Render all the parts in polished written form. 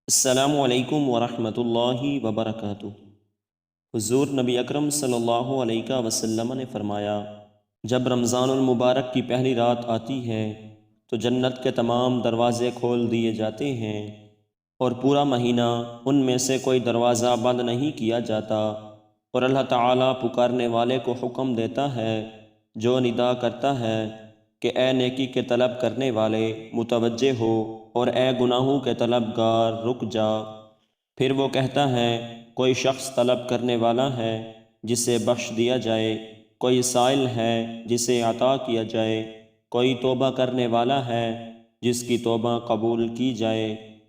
السلام علیکم ورحمۃ اللہ وبرکاتہ۔ حضور نبی اکرم صلی اللہ علیہ وسلم نے فرمایا، جب رمضان المبارک کی پہلی رات آتی ہے تو جنت کے تمام دروازے کھول دیے جاتے ہیں اور پورا مہینہ ان میں سے کوئی دروازہ بند نہیں کیا جاتا، اور اللہ تعالیٰ پکارنے والے کو حکم دیتا ہے جو ندا کرتا ہے کہ اے نیکی کے طلب کرنے والے متوجہ ہو، اور اے گناہوں کے طلبگار رک جا۔ پھر وہ کہتا ہے کوئی شخص طلب کرنے والا ہے جسے بخش دیا جائے، کوئی سائل ہے جسے عطا کیا جائے، کوئی توبہ کرنے والا ہے جس کی توبہ قبول کی جائے،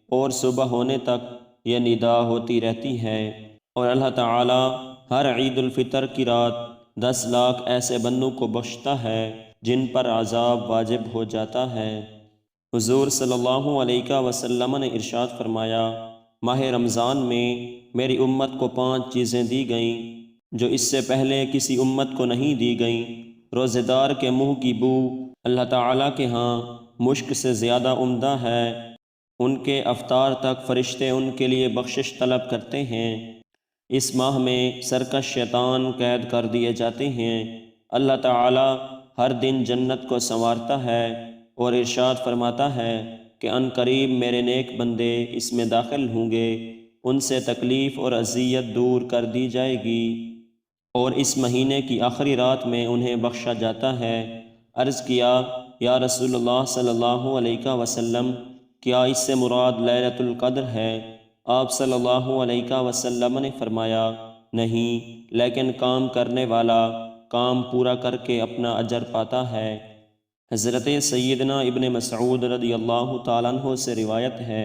اور صبح ہونے تک یہ ندا ہوتی رہتی ہے۔ اور اللہ تعالی ہر عید الفطر کی رات 10 لاکھ ایسے بندوں کو بخشتا ہے جن پر عذاب واجب ہو جاتا ہے۔ حضور صلی اللہ علیہ وسلم نے ارشاد فرمایا، ماہ رمضان میں میری امت کو 5 چیزیں دی گئیں جو اس سے پہلے کسی امت کو نہیں دی گئیں۔ روزہ دار کے منہ کی بو اللہ تعالیٰ کے ہاں مشک سے زیادہ عمدہ ہے، ان کے افطار تک فرشتے ان کے لیے بخشش طلب کرتے ہیں۔ اس ماہ میں سرکش شیطان قید کر دیے جاتے ہیں۔ اللہ تعالیٰ ہر دن جنت کو سنوارتا ہے اور ارشاد فرماتا ہے کہ ان قریب میرے نیک بندے اس میں داخل ہوں گے، ان سے تکلیف اور اذیت دور کر دی جائے گی، اور اس مہینے کی آخری رات میں انہیں بخشا جاتا ہے۔ عرض کیا، یا رسول اللہ صلی اللہ علیہ وسلم، کیا اس سے مراد لیلۃ القدر ہے؟ آپ صلی اللہ علیہ وسلم نے فرمایا، نہیں، لیکن کام کرنے والا کام پورا کر کے اپنا اجر پاتا ہے۔ حضرت سیدنا ابن مسعود رضی اللہ تعالیٰ عنہ سے روایت ہے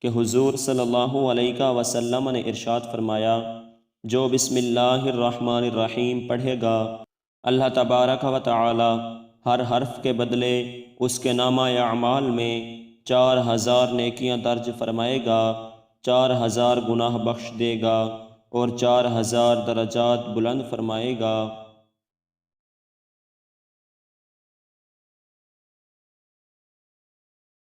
کہ حضور صلی اللہ علیہ وسلم نے ارشاد فرمایا، جو بسم اللہ الرحمن الرحیم پڑھے گا، اللہ تبارک و تعالی ہر حرف کے بدلے اس کے نامہ اعمال میں 4000 نیکیاں درج فرمائے گا، 4000 گناہ بخش دے گا، اور 4000 درجات بلند فرمائے گا۔